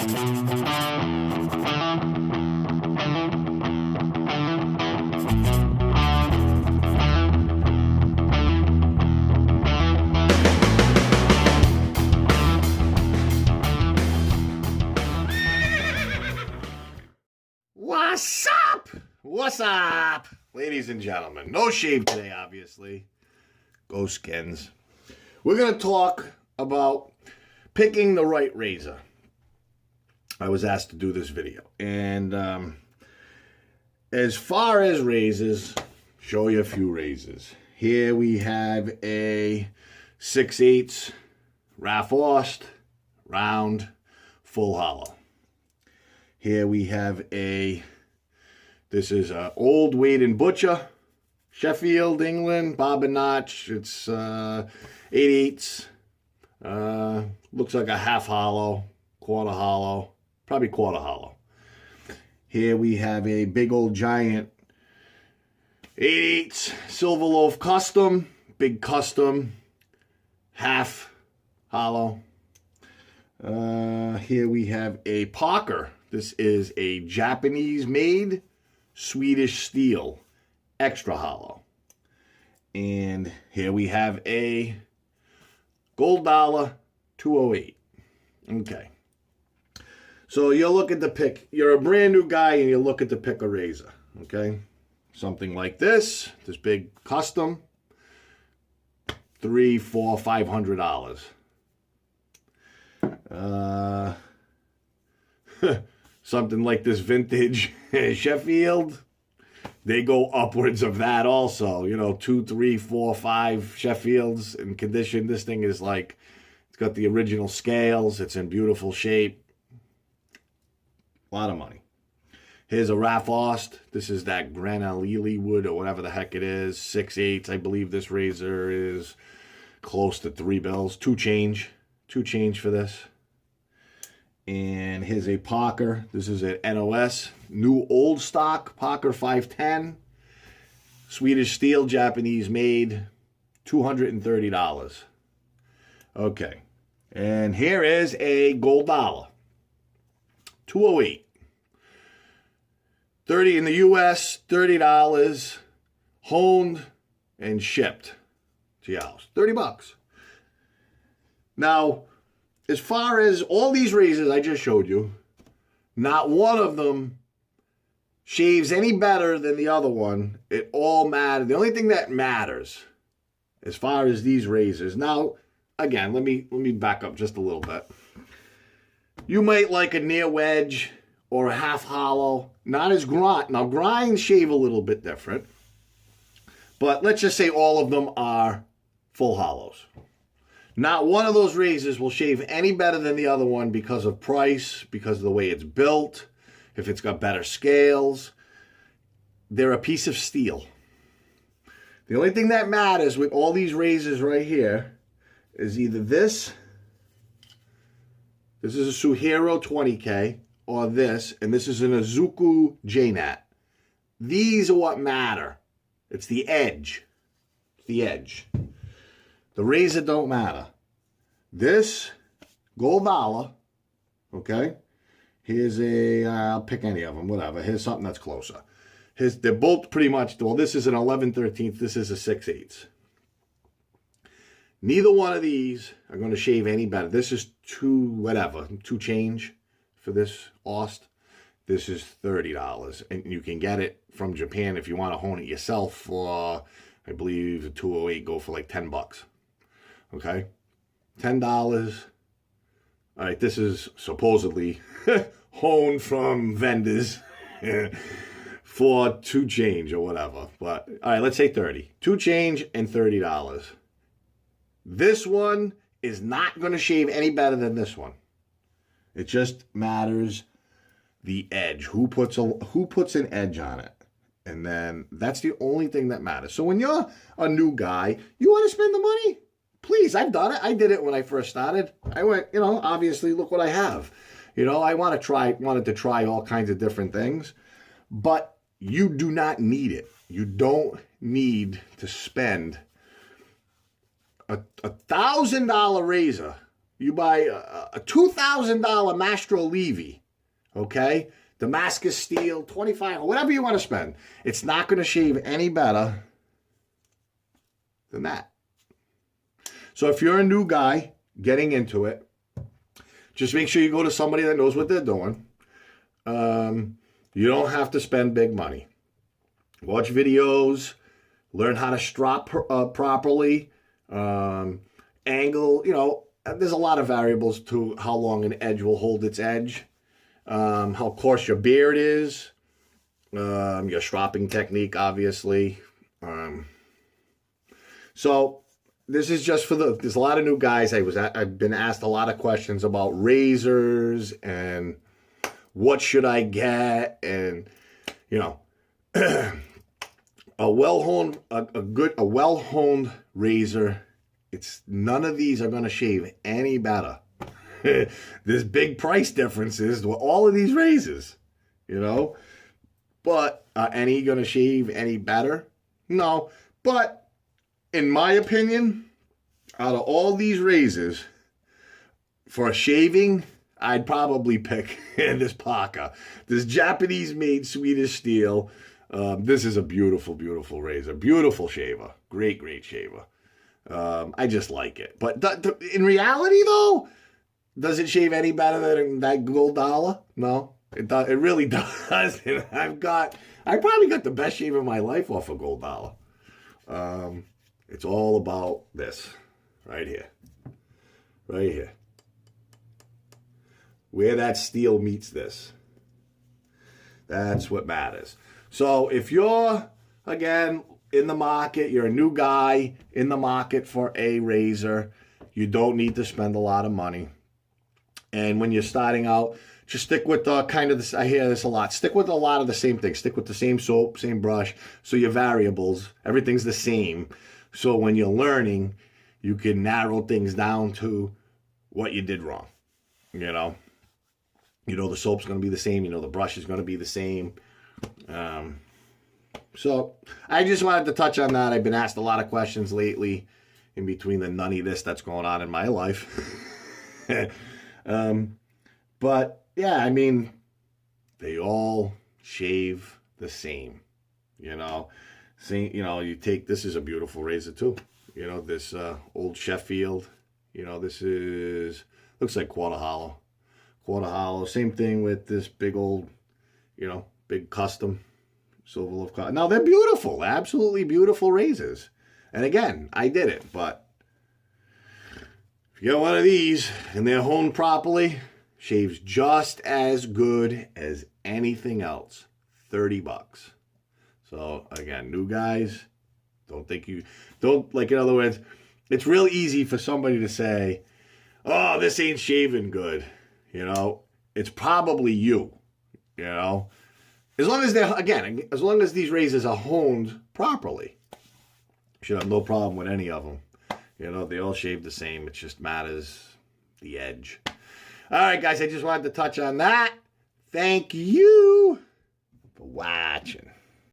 What's up? What's up? Ladies and gentlemen, no shave today, obviously. Go Skins. We're going to talk about picking the right razor. I was asked to do this video. And as far as razors, show you a few razors. Here we have a 6/8 Ralph Ost, round, full hollow. Here we have this is an old Wade & Butcher, Sheffield, England, bob and notch. It's 8/8. Looks like a half hollow, quarter hollow, probably quarter hollow. Here we have a big old giant 8/8 Silver Loaf Custom, big custom, half hollow. Here we have a Parker. This is a Japanese-made Swedish steel, extra hollow. And here we have a Gold Dollar 208. Okay. So you look at the pick. You're a brand new guy and you look at the pick a razor. Okay. Something like this big custom, $300, $400, $500. Something like this vintage Sheffield, they go upwards of that also. You know, 2, 3, 4, 5 Sheffields in condition. This thing is like, it's got the original scales. It's in beautiful shape. A lot of money. Here's a Ralph Ost. This is that Granalili wood or whatever the heck it is. 6/8. I believe this razor is close to $3. 2 change. 2 change for this. And here's a Parker. This is an NOS, new old stock, Parker 510. Swedish steel, Japanese made, $230. Okay. And here is a Gold Dollar, 208. 30 in the US, $30, honed and shipped to your house. $30. Now, as far as all these razors I just showed you, not one of them shaves any better than the other one. It all matters. The only thing that matters as far as these razors. Now, again, let me back up just a little bit. You might like a near wedge or a half hollow, not as grind. Now, grinds shave a little bit different, but let's just say all of them are full hollows. Not one of those razors will shave any better than the other one because of price, because of the way it's built, if it's got better scales. They're a piece of steel. The only thing that matters with all these razors right here is either this is a Suhiro 20K, or this, and this is an Izuku JNat. These are what matter. It's the edge. It's the edge. The razor don't matter. This Gold Dollar, okay? Here's I'll pick any of them, whatever. Here's something that's closer. They're both pretty much, well, this is an 11/13, this is a 6/8. Neither one of these are going to shave any better. This is 2 change for this Ost. This is $30, and you can get it from Japan if you want to hone it yourself for, I believe, a 208 go for like $10. Okay, $10. All right, this is supposedly honed from vendors for 2 change or whatever. But all right, let's say 30. 2 change and $30. This one is not going to shave any better than this one. It just matters the edge. Who puts an edge on it? And then that's the only thing that matters. So when you're a new guy, you want to spend the money? Please, I've done it. I did it when I first started. I went, obviously, look what I have. I wanted to try all kinds of different things, but you do not need it. You don't need to spend a $1,000 razor You buy a $2,000 Mastro Levy, okay? Damascus steel, 25, whatever you want to spend. It's not going to shave any better than that. So if you're a new guy getting into it, just make sure you go to somebody that knows what they're doing. You don't have to spend big money. Watch videos, learn how to strop properly, angle, you know, there's a lot of variables to how long an edge will hold its edge, how coarse your beard is, your stropping technique, obviously. So this is just for there's a lot of new guys. I've been asked a lot of questions about razors and what should I get, and you know, a well-honed razor. None of these are going to shave any better. There's big price differences with all of these razors, you know. But are any going to shave any better? No. But in my opinion, out of all these razors, for shaving, I'd probably pick this Parker. This Japanese-made Swedish steel. This is a beautiful, beautiful razor. Beautiful shaver. Great, great shaver. I just like it. But in reality, though, does it shave any better than that Gold Dollar? No, it really doesn't. I probably got the best shave of my life off of Gold Dollar. It's all about this right here. Right here. Where that steel meets this. That's what matters. So if you're, again, in the market, you're a new guy in the market for a razor, you don't need to spend a lot of money. And when you're starting out, just stick with I hear this a lot, stick with a lot of the same things. Stick with the same soap, same brush. So your variables, everything's the same. So when you're learning, you can narrow things down to what you did wrong. You know the soap's going to be the same. You know the brush is going to be the same. So I just wanted to touch on that. I've been asked a lot of questions lately in between the nuttiness that's going on in my life. But yeah, I mean, they all shave the same, you know. See, you know, this is a beautiful razor too. You know, this old Sheffield, you know, looks like quarter hollow. Same thing with this big old, you know, big custom Silver Loaf Cotton. Now, they're beautiful, absolutely beautiful razors. And again, I did it, but if you get one of these and they're honed properly, shaves just as good as anything else. $30. So again, new guys, in other words, it's real easy for somebody to say, oh, this ain't shaving good. You know, it's probably you, you know. As long as these razors are honed properly, you should have no problem with any of them. You know, they all shave the same. It just matters the edge. All right, guys, I just wanted to touch on that. Thank you for watching.